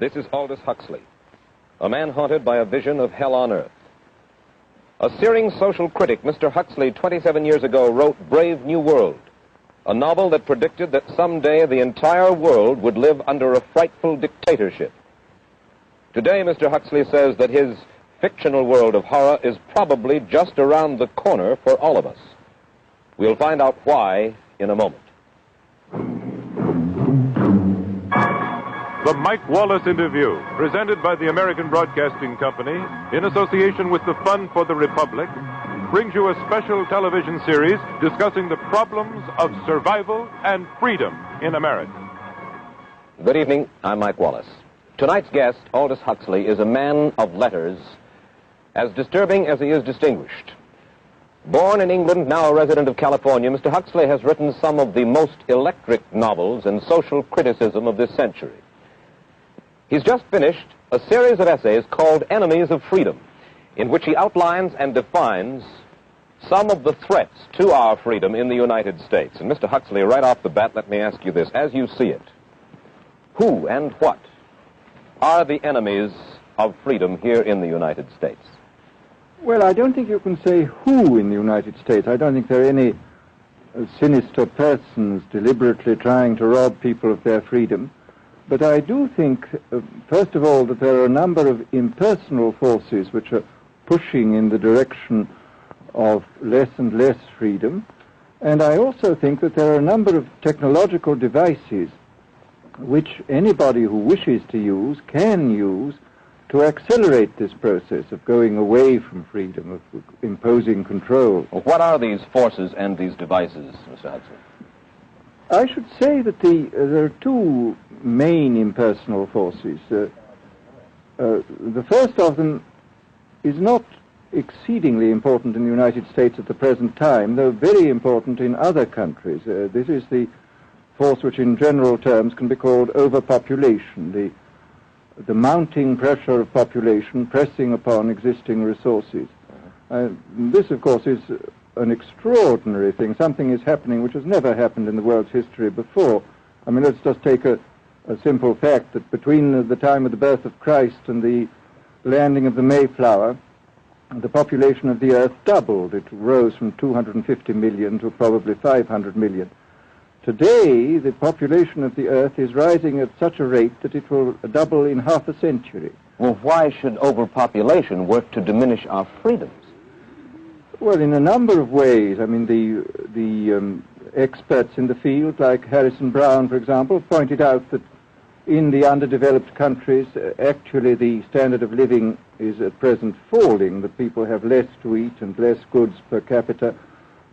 This is Aldous Huxley, a man haunted by a vision of hell on earth. A searing social critic, Mr. Huxley, 27 years ago, wrote Brave New World, a novel that predicted that someday the entire world would live under a frightful dictatorship. Today, Mr. Huxley says that his fictional world of horror is probably just around the corner for all of us. We'll find out why in a moment. The Mike Wallace Interview, presented by the American Broadcasting Company in association with the Fund for the Republic, brings you a special television series discussing the problems of survival and freedom in America. Good evening. I'm Mike Wallace. Tonight's guest, Aldous Huxley, is a man of letters, as disturbing as he is distinguished. Born in England, now a resident of California, Mr. Huxley has written some of the most electric novels and social criticism of this century. He's just finished a series of essays called Enemies of Freedom, in which he outlines and defines some of the threats to our freedom in the United States. And Mr. Huxley, right off the bat, let me ask you this. As you see it, who and what are the enemies of freedom here in the United States? Well, I don't think you can say who in the United States. I don't think there are any sinister persons deliberately trying to rob people of their freedom. But I do think, first of all, that there are a number of impersonal forces which are pushing in the direction of less and less freedom. And I also think that there are a number of technological devices which anybody who wishes to use can use to accelerate this process of going away from freedom, of imposing control. Well, what are these forces and these devices, Mr. Huxley? I should say that there are two main impersonal forces. The first of them is not exceedingly important in the United States at the present time, though very important in other countries. This is the force which in general terms can be called overpopulation, the mounting pressure of population pressing upon existing resources. This, of course, is an extraordinary thing. Something is happening which has never happened in the world's history before. I mean, let's just take a simple fact that between the time of the birth of Christ and the landing of the Mayflower, the population of the Earth doubled. It rose from 250 million to probably 500 million. Today, the population of the Earth is rising at such a rate that it will double in half a century. Well, why should overpopulation work to diminish our freedoms? Well, in a number of ways. I mean, the experts in the field, like Harrison Brown, for example, pointed out that in the underdeveloped countries, actually the standard of living is at present falling, that people have less to eat and less goods per capita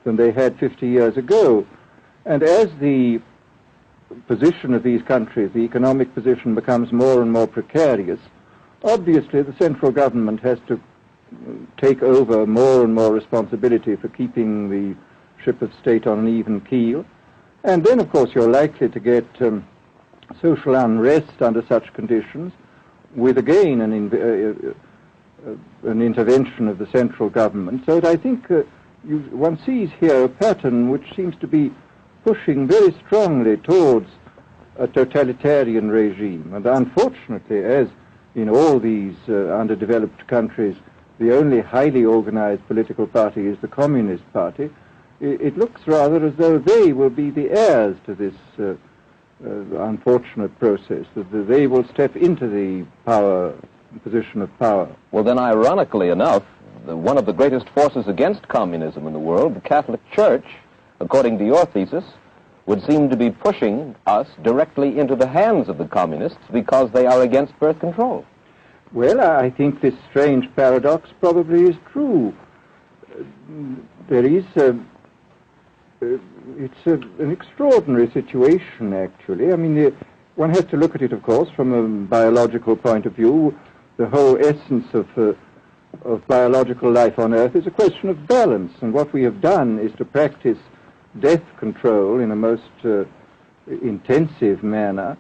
than they had 50 years ago. And as the position of these countries, the economic position, becomes more and more precarious, obviously the central government has to take over more and more responsibility for keeping the ship of state on an even keel. And then, of course, you're likely to get social unrest under such conditions, with again an intervention of the central government. So that I think one sees here a pattern which seems to be pushing very strongly towards a totalitarian regime. And unfortunately, as in all these underdeveloped countries, the only highly organized political party is the Communist Party, it looks rather as though they will be the heirs to this unfortunate process, that they will step into the position of power. Well, then, ironically enough, one of the greatest forces against communism in the world, the Catholic Church, according to your thesis, would seem to be pushing us directly into the hands of the communists because they are against birth control. Well, I think this strange paradox probably is true. There is it's an extraordinary situation, actually. I mean, one has to look at it, of course, from a biological point of view. The whole essence of biological life on Earth is a question of balance, and what we have done is to practice death control in a most intensive manner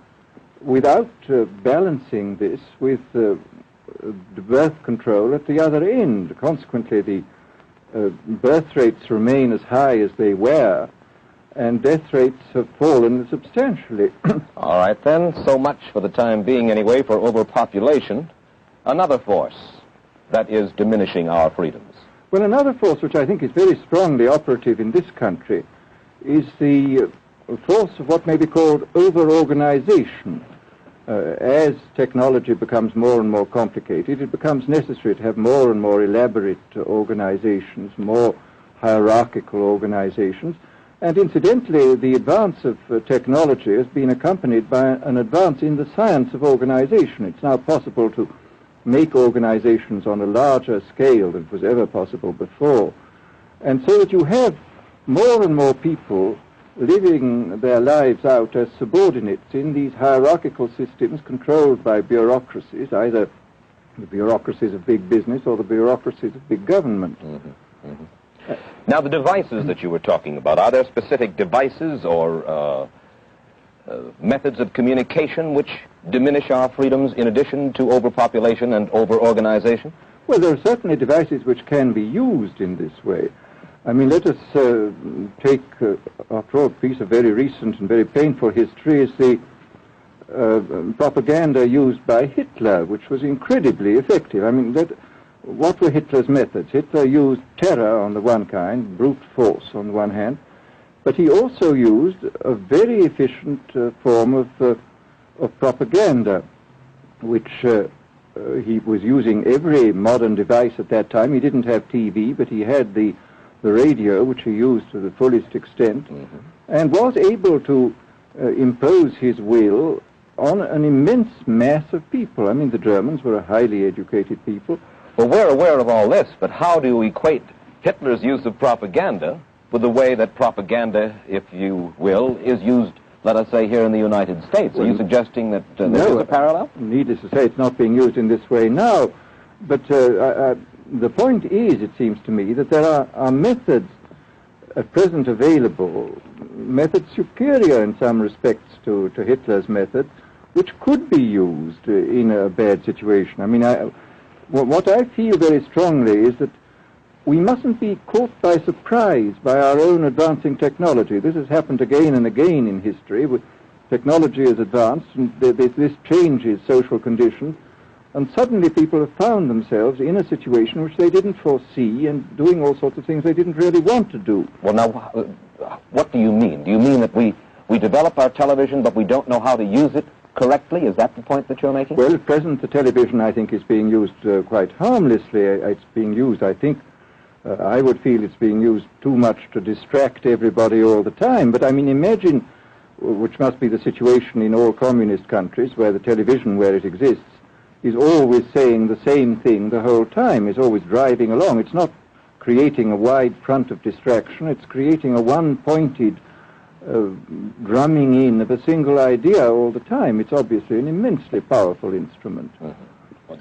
without balancing this with the birth control at the other end. Consequently, the birth rates remain as high as they were, and death rates have fallen substantially. All right, then. So much for the time being, anyway, for overpopulation. Another force that is diminishing our freedoms. Well, another force which I think is very strongly operative in this country is the force of what may be called over-organization. As technology becomes more and more complicated, it becomes necessary to have more and more elaborate organizations, more hierarchical organizations. And incidentally, the advance of technology has been accompanied by an advance in the science of organization. It's now possible to make organizations on a larger scale than was ever possible before. And so that you have more and more people living their lives out as subordinates in these hierarchical systems controlled by bureaucracies, either the bureaucracies of big business or the bureaucracies of big government. Mm-hmm. Mm-hmm. Now, the devices that you were talking about, are there specific devices or methods of communication which diminish our freedoms in addition to overpopulation and over-organization? Well, there are certainly devices which can be used in this way. I mean, let us take, after all, a piece of very recent and very painful history is the propaganda used by Hitler, which was incredibly effective. I mean, what were Hitler's methods? Hitler used terror on the one kind, brute force on the one hand, but he also used a very efficient form of propaganda, which he was using every modern device at that time. He didn't have TV, but he had the radio, which he used to the fullest extent, and was able to impose his will on an immense mass of people. I mean, the Germans were a highly educated people. Well, we're aware of all this, but how do you equate Hitler's use of propaganda with the way that propaganda, if you will, is used, let us say, here in the United States? Are you suggesting that there is a parallel? Needless to say, it's not being used in this way now, but the point is, it seems to me, that there are methods at present available, methods superior in some respects to Hitler's methods, which could be used in a bad situation. I mean, what I feel very strongly is that we mustn't be caught by surprise by our own advancing technology. This has happened again and again in history. Technology is advanced, and this changes social conditions, and suddenly people have found themselves in a situation which they didn't foresee and doing all sorts of things they didn't really want to do. Well, now, what do you mean? Do you mean that we develop our television, but we don't know how to use it correctly? Is that the point that you're making? Well, at present, the television, I think, is being used quite harmlessly. It's being used, I think, I would feel it's being used too much to distract everybody all the time. But, I mean, imagine, which must be the situation in all communist countries, where the television, where it exists, is always saying the same thing the whole time, is always driving along. It's not creating a wide front of distraction, it's creating a one-pointed drumming in of a single idea all the time. It's obviously an immensely powerful instrument.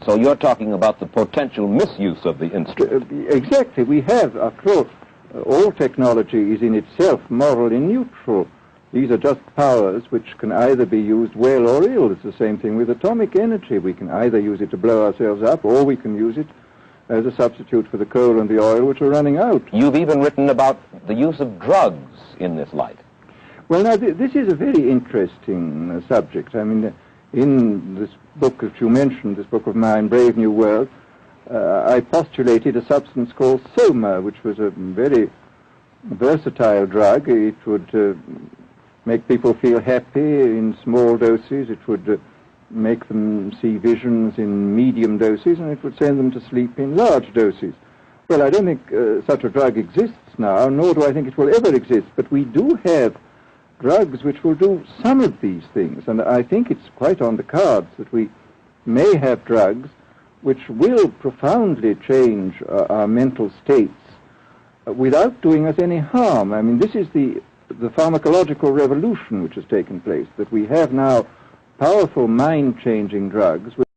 So you're talking about the potential misuse of the instrument. Exactly. We have, after all technology is in itself morally neutral. These are just powers which can either be used well or ill. It's the same thing with atomic energy. We can either use it to blow ourselves up, or we can use it as a substitute for the coal and the oil which are running out. You've even written about the use of drugs in this light. Well, now, this is a very interesting subject. I mean, in this book that you mentioned, this book of mine, Brave New World, I postulated a substance called soma, which was a very versatile drug. It would make people feel happy in small doses. It would make them see visions in medium doses, and it would send them to sleep in large doses. Well, I don't think such a drug exists now, nor do I think it will ever exist, but we do have drugs which will do some of these things, and I think it's quite on the cards that we may have drugs which will profoundly change our mental states without doing us any harm. I mean, this is the pharmacological revolution which has taken place, that we have now powerful mind-changing drugs which,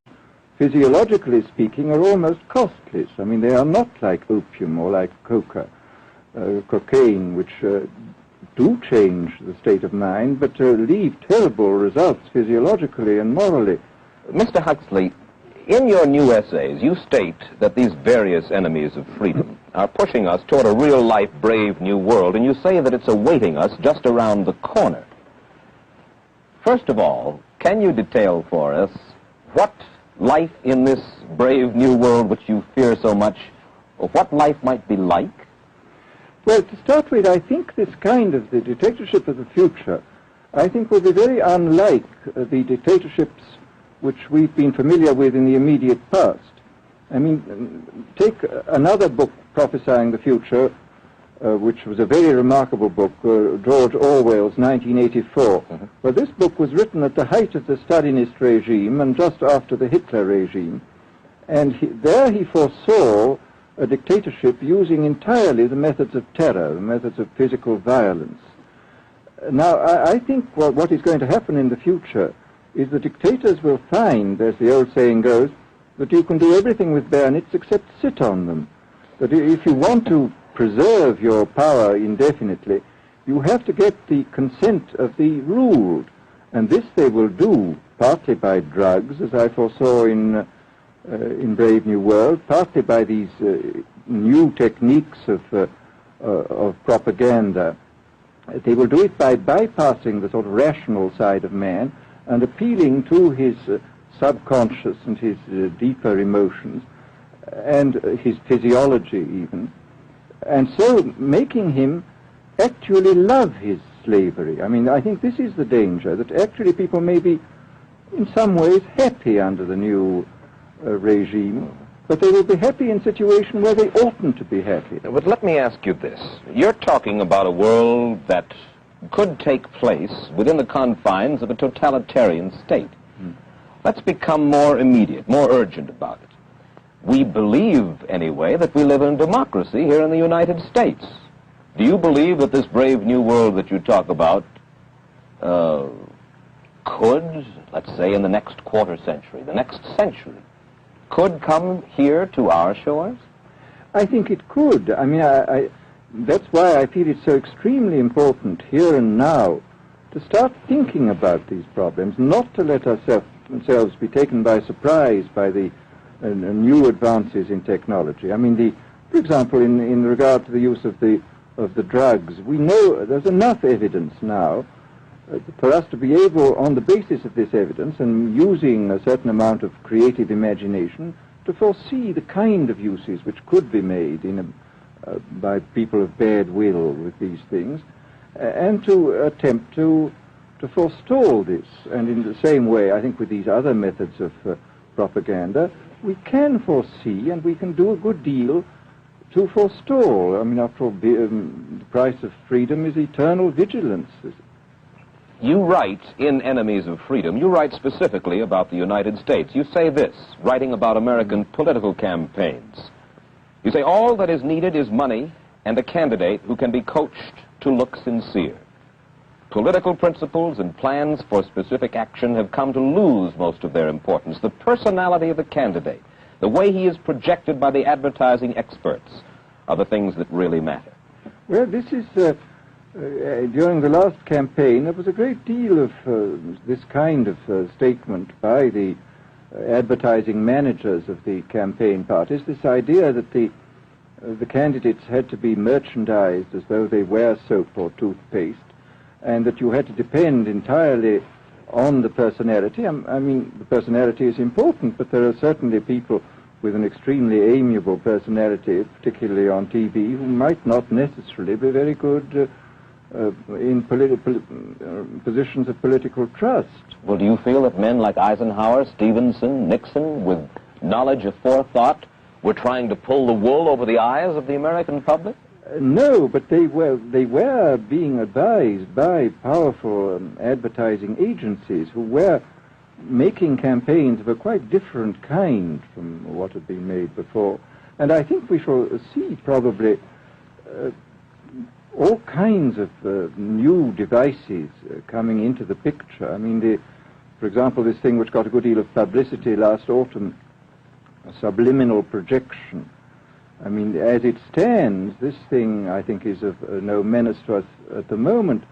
physiologically speaking, are almost costless. I mean, they are not like opium or like cocaine, which do change the state of mind, but leave terrible results physiologically and morally. Mr. Huxley, in your new essays, you state that these various enemies of freedom, are pushing us toward a real-life, brave new world, and you say that it's awaiting us just around the corner. First of all, can you detail for us what life in this brave new world which you fear so much, or what life might be like? Well, to start with, I think this kind of the dictatorship of the future, I think will be very unlike the dictatorships which we've been familiar with in the immediate past. I mean, take another book prophesying the future, which was a very remarkable book, George Orwell's 1984. Mm-hmm. Well, this book was written at the height of the Stalinist regime and just after the Hitler regime. And there he foresaw a dictatorship using entirely the methods of terror, the methods of physical violence. Now, I think what is going to happen in the future is the dictators will find, as the old saying goes, that you can do everything with bayonets except sit on them. That if you want to preserve your power indefinitely, you have to get the consent of the ruled. And this they will do partly by drugs, as I foresaw in Brave New World, partly by these new techniques of propaganda. They will do it by bypassing the sort of rational side of man and appealing to his subconscious and his deeper emotions and his physiology even, and so making him actually love his slavery. I mean, I think this is the danger, that actually people may be in some ways happy under the new regime, but they will be happy in a situation where they oughtn't to be happy. But let me ask you this. You're talking about a world that could take place within the confines of a totalitarian state. Let's become more immediate, more urgent about it. We believe, anyway, that we live in democracy here in the United States. Do you believe that this brave new world that you talk about could, let's say, in the next quarter century, the next century, could come here to our shores? I think it could. I mean, that's why I feel it's so extremely important here and now to start thinking about these problems, not to let ourselves be taken by surprise by the new advances in technology. I mean, for example, in regard to the use of the drugs, we know there's enough evidence now for us to be able, on the basis of this evidence and using a certain amount of creative imagination, to foresee the kind of uses which could be made by people of bad will with these things, and to attempt to forestall this. And in the same way, I think with these other methods of propaganda, we can foresee and we can do a good deal to forestall. I mean, after all, the price of freedom is eternal vigilance. You write in Enemies of Freedom, you write specifically about the United States. You say this, writing about American political campaigns. You say, all that is needed is money and a candidate who can be coached to look sincere. Political principles and plans for specific action have come to lose most of their importance. The personality of the candidate, the way he is projected by the advertising experts, are the things that really matter. Well, this is, during the last campaign, there was a great deal of this kind of statement by the advertising managers of the campaign parties, this idea that the candidates had to be merchandised as though they were soap or toothpaste, and that you had to depend entirely on the personality. I mean, the personality is important, but there are certainly people with an extremely amiable personality, particularly on TV, who might not necessarily be very good in positions of political trust. Well, do you feel that men like Eisenhower, Stevenson, Nixon, with knowledge of forethought, were trying to pull the wool over the eyes of the American public? No, but they were being advised by powerful advertising agencies who were making campaigns of a quite different kind from what had been made before. And I think we shall see probably all kinds of new devices coming into the picture. I mean, for example, this thing which got a good deal of publicity last autumn, subliminal projection. I mean, as it stands, this thing, I think, is of no menace to us at the moment.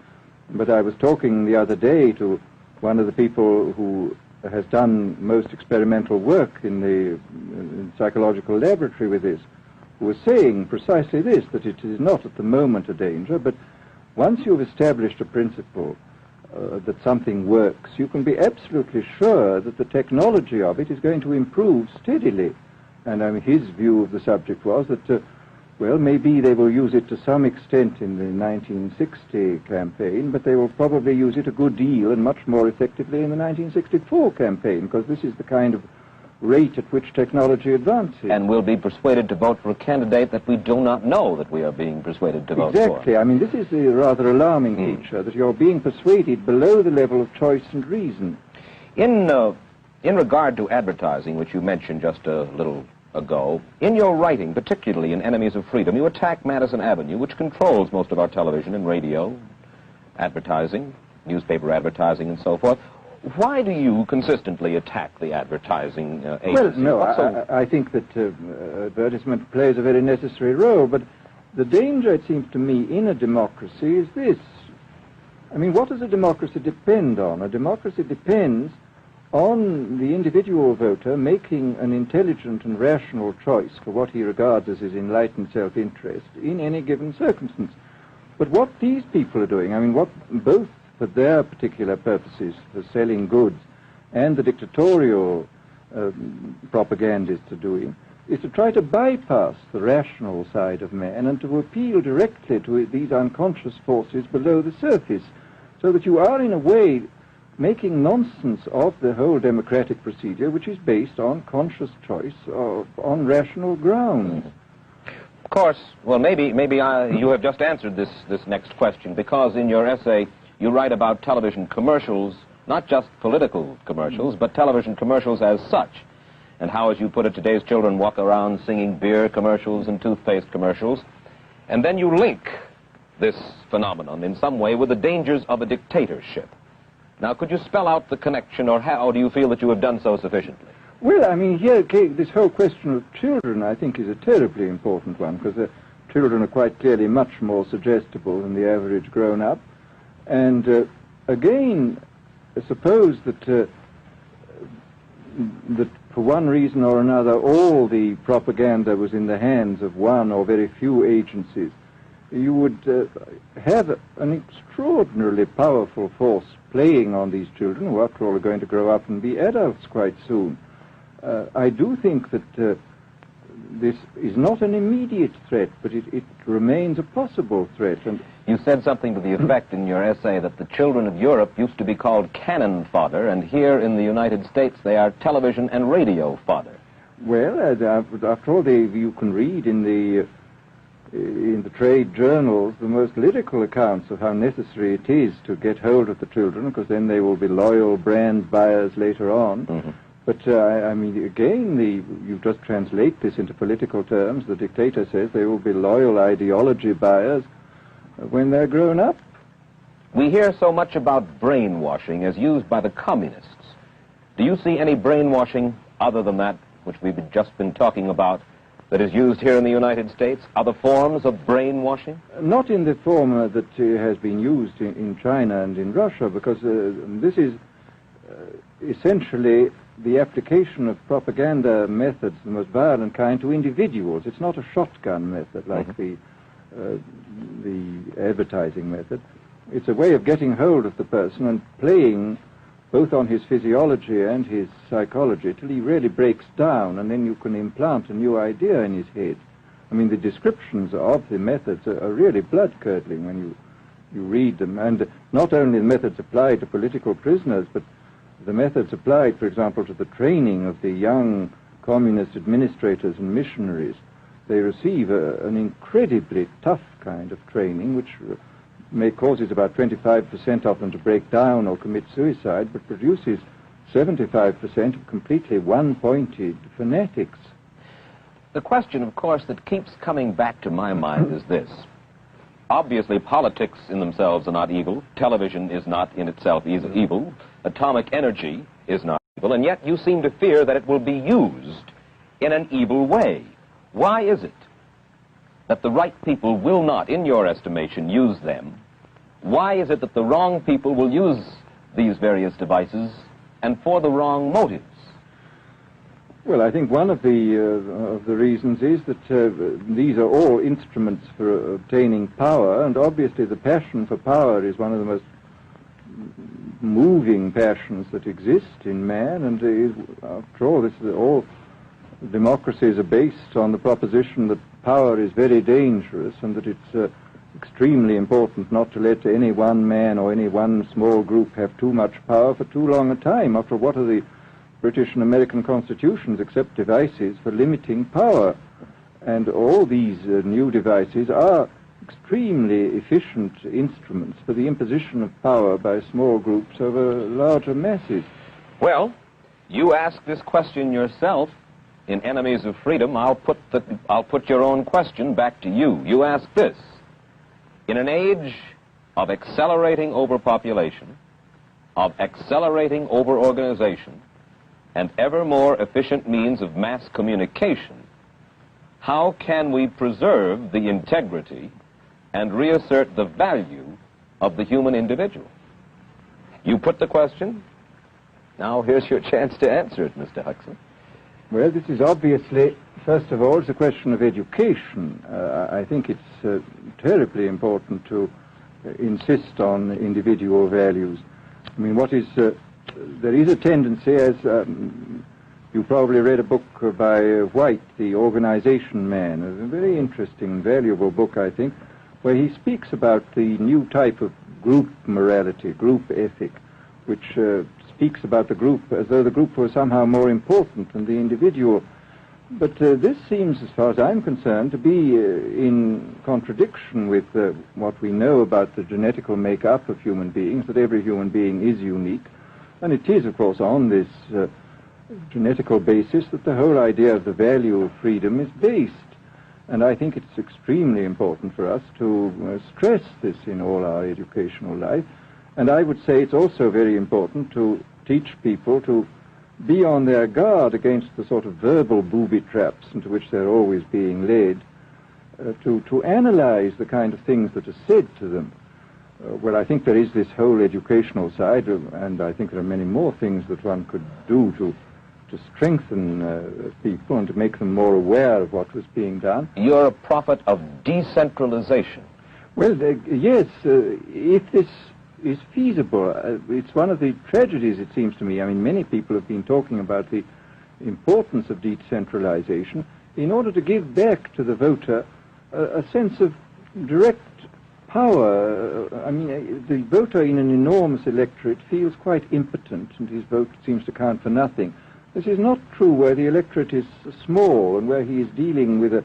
But I was talking the other day to one of the people who has done most experimental work in the psychological laboratory with this, who was saying precisely this, that it is not at the moment a danger, but once you've established a principle that something works, you can be absolutely sure that the technology of it is going to improve steadily. And I mean, his view of the subject was that, well, maybe they will use it to some extent in the 1960 campaign, but they will probably use it a good deal and much more effectively in the 1964 campaign, because this is the kind of rate at which technology advances. And we'll be persuaded to vote for a candidate that we do not know that we are being persuaded to vote for. Exactly. I mean, this is the rather alarming feature, that you're being persuaded below the level of choice and reason. In regard to advertising, which you mentioned just a little ago, in your writing, particularly in Enemies of Freedom, you attack Madison Avenue, which controls most of our television and radio advertising, newspaper advertising, and so forth. Why do you consistently attack the advertising agency? Well, no, I think that advertisement plays a very necessary role, but the danger, it seems to me, in a democracy is this. I mean, what does a democracy depend on? A democracy depends on the individual voter making an intelligent and rational choice for what he regards as his enlightened self-interest in any given circumstance. But what these people are doing, I mean, what both for their particular purposes, for selling goods, and the dictatorial propagandists are doing, is to try to bypass the rational side of man and to appeal directly to these unconscious forces below the surface, so that you are, in a way, making nonsense of the whole democratic procedure, which is based on conscious choice, on rational grounds. Of course, well, maybe you have just answered this next question, because in your essay you write about television commercials, not just political commercials, but television commercials as such, and how, as you put it, today's children walk around singing beer commercials and toothpaste commercials, and then you link this phenomenon in some way with the dangers of a dictatorship. Now, could you spell out the connection, or how do you feel that you have done so sufficiently? Well, I mean, here, this whole question of children, I think, is a terribly important one, because children are quite clearly much more suggestible than the average grown-up. And again, suppose that for one reason or another all the propaganda was in the hands of one or very few agencies, you would have an extraordinarily powerful force playing on these children, who after all are going to grow up and be adults quite soon. I do think that this is not an immediate threat, but it remains a possible threat. And you said something to the effect in your essay that the children of Europe used to be called cannon fodder, and here in the United States they are television and radio fodder. Well, after all, you can read in the trade journals the most lyrical accounts of how necessary it is to get hold of the children, because then they will be loyal brand buyers later on. Mm-hmm. But, I mean, again, you just translate this into political terms. The dictator says they will be loyal ideology buyers when they're grown up. We hear so much about brainwashing as used by the communists. Do you see any brainwashing other than that which we've just been talking about that is used here in the United States? Other forms of brainwashing? Not in the form that has been used in China and in Russia, because this is essentially the application of propaganda methods, the most violent kind, to individuals. It's not a shotgun method like the advertising method. It's a way of getting hold of the person and playing both on his physiology and his psychology till he really breaks down, and then you can implant a new idea in his head. I mean, the descriptions of the methods are really blood-curdling when you read them, and not only the methods applied to political prisoners, but the methods applied, for example, to the training of the young communist administrators and missionaries. They receive an incredibly tough kind of training, which causes about 25% of them to break down or commit suicide, but produces 75% of completely one-pointed fanatics. The question, of course, that keeps coming back to my mind is this. Obviously, politics in themselves are not evil. Television is not in itself evil. Atomic energy is not evil. And yet you seem to fear that it will be used in an evil way. Why is it that the right people will not, in your estimation, use them? Why is it that the wrong people will use these various devices and for the wrong motives? Well, I think one of the reasons is that these are all instruments for obtaining power, and obviously the passion for power is one of the most moving passions that exist in man, and after all, all democracies are based on the proposition that power is very dangerous and that it's extremely important not to let any one man or any one small group have too much power for too long a time. After all, what are the British and American constitutions except devices for limiting power? And all these new devices are extremely efficient instruments for the imposition of power by small groups over larger masses. Well, you ask this question yourself in Enemies of Freedom. I'll put your own question back to you. You ask this: in an age of accelerating overpopulation, of accelerating overorganization, and ever more efficient means of mass communication, how can we preserve the integrity and reassert the value of the human individual? You put the question. Now here's your chance to answer it, Mr. Huxley. Well, this is obviously, first of all, it's a question of education. I think it's terribly important to insist on individual values. I mean, there is a tendency, as you probably read a book by White, The Organization Man, a very interesting and valuable book, I think, where he speaks about the new type of group morality, group ethic, which speaks about the group as though the group was somehow more important than the individual. But this seems, as far as I'm concerned, to be in contradiction with what we know about the genetical makeup of human beings, that every human being is unique. And it is, of course, on this genetical basis that the whole idea of the value of freedom is based. And I think it's extremely important for us to stress this in all our educational life. And I would say it's also very important to teach people to be on their guard against the sort of verbal booby traps into which they're always being led, to analyze the kind of things that are said to them. Well, I think there is this whole educational side, and I think there are many more things that one could do to strengthen people and to make them more aware of what was being done. You're a prophet of decentralization. Well, yes, if this is feasible. It's one of the tragedies, it seems to me. I mean, many people have been talking about the importance of decentralization in order to give back to the voter a sense of direct power. I mean, the voter in an enormous electorate feels quite impotent, and his vote seems to count for nothing. This is not true where the electorate is small and where he is dealing with a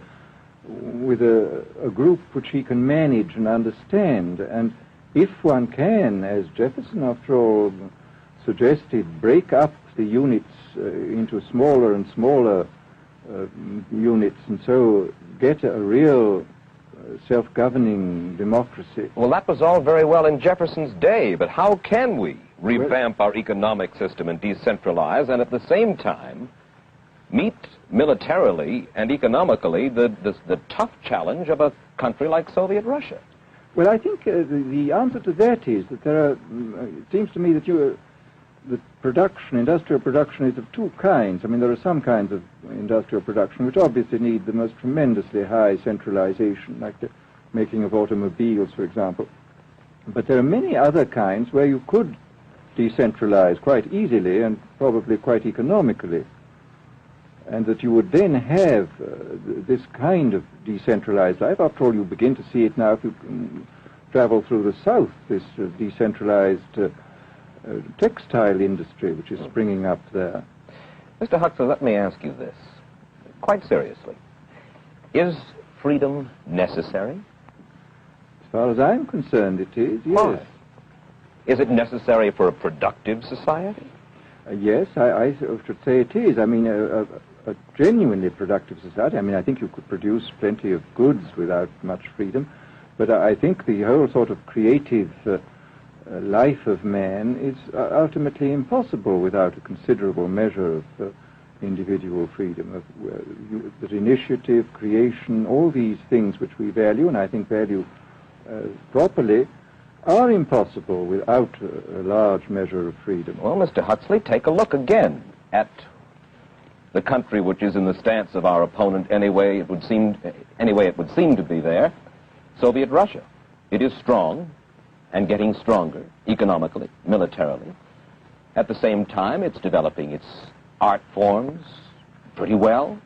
group which he can manage and understand. And if one can, as Jefferson, after all, suggested, break up the units into smaller and smaller units, and so get a real self-governing democracy. Well, that was all very well in Jefferson's day, but how can we revamp our economic system and decentralize and at the same time meet militarily and economically the tough challenge of a country like Soviet Russia? Well, I think the answer to that is that there are, it seems to me that the production, industrial production, is of two kinds. I mean, there are some kinds of industrial production which obviously need the most tremendously high centralization, like the making of automobiles, for example. But there are many other kinds where you could decentralize quite easily and probably quite economically, and that you would then have this kind of decentralized life. After all, you begin to see it now if you travel through the South, this decentralized textile industry which is springing up there. Mr. Huxley, let me ask you this, quite seriously. Is freedom necessary? As far as I'm concerned, it is, yes. Why? Is it necessary for a productive society? Yes, I should say it is. I mean, a genuinely productive society. I mean, I think you could produce plenty of goods without much freedom, but I think the whole sort of creative life of man is ultimately impossible without a considerable measure of individual freedom, that initiative, creation, all these things which we value, and I think value properly, are impossible without a large measure of freedom. Well, Mr. Huxley, take a look again at the country which is in the stance of our opponent anyway it would seem to be there, Soviet Russia. It is strong and getting stronger economically, militarily. At the same time, it's developing its art forms pretty well.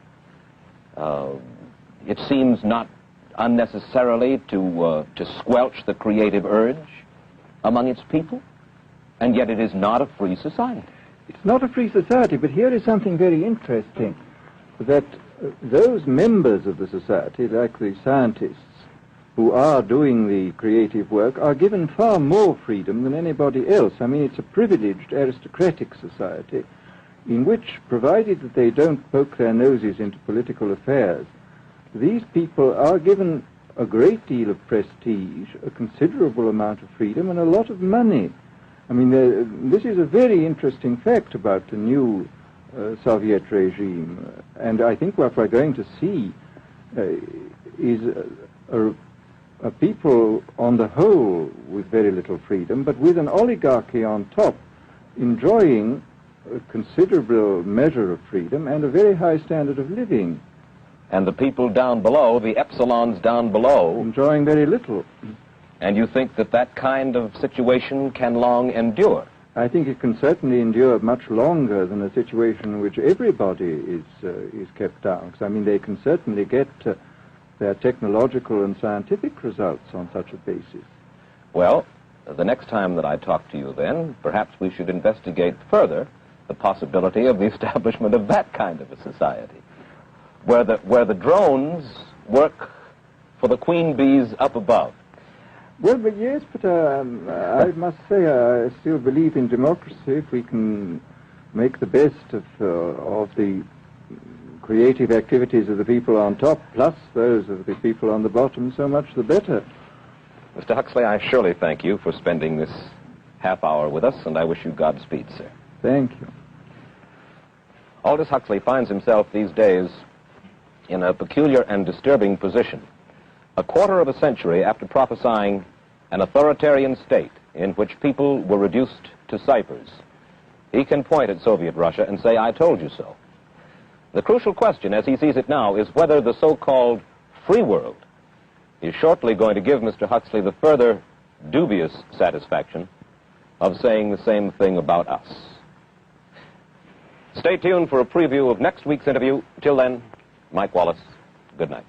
It seems not unnecessarily to squelch the creative urge among its people, and yet it is not a free society. It's not a free society, but here is something very interesting, that those members of the society, like the scientists who are doing the creative work, are given far more freedom than anybody else. I mean, it's a privileged aristocratic society in which, provided that they don't poke their noses into political affairs, these people are given a great deal of prestige, a considerable amount of freedom, and a lot of money. I mean, this is a very interesting fact about the new Soviet regime, and I think what we're going to see is a people on the whole with very little freedom, but with an oligarchy on top enjoying a considerable measure of freedom and a very high standard of living. And the people down below, the epsilons down below, enjoying very little. And you think that that kind of situation can long endure? I think it can certainly endure much longer than a situation in which everybody is kept down. Because, I mean, they can certainly get their technological and scientific results on such a basis. Well, the next time that I talk to you then, perhaps we should investigate further the possibility of the establishment of that kind of a society, where the drones work for the queen bees up above. Well, but yes, but I must say I still believe in democracy. If we can make the best of the creative activities of the people on top, plus those of the people on the bottom, so much the better. Mr. Huxley, I surely thank you for spending this half hour with us, and I wish you Godspeed, sir. Thank you. Aldous Huxley finds himself these days in a peculiar and disturbing position. A quarter of a century after prophesying an authoritarian state in which people were reduced to ciphers, he can point at Soviet Russia and say, "I told you so." The crucial question, as he sees it now, is whether the so-called free world is shortly going to give Mr. Huxley the further dubious satisfaction of saying the same thing about us. Stay tuned for a preview of next week's interview. Till then, Mike Wallace, good night.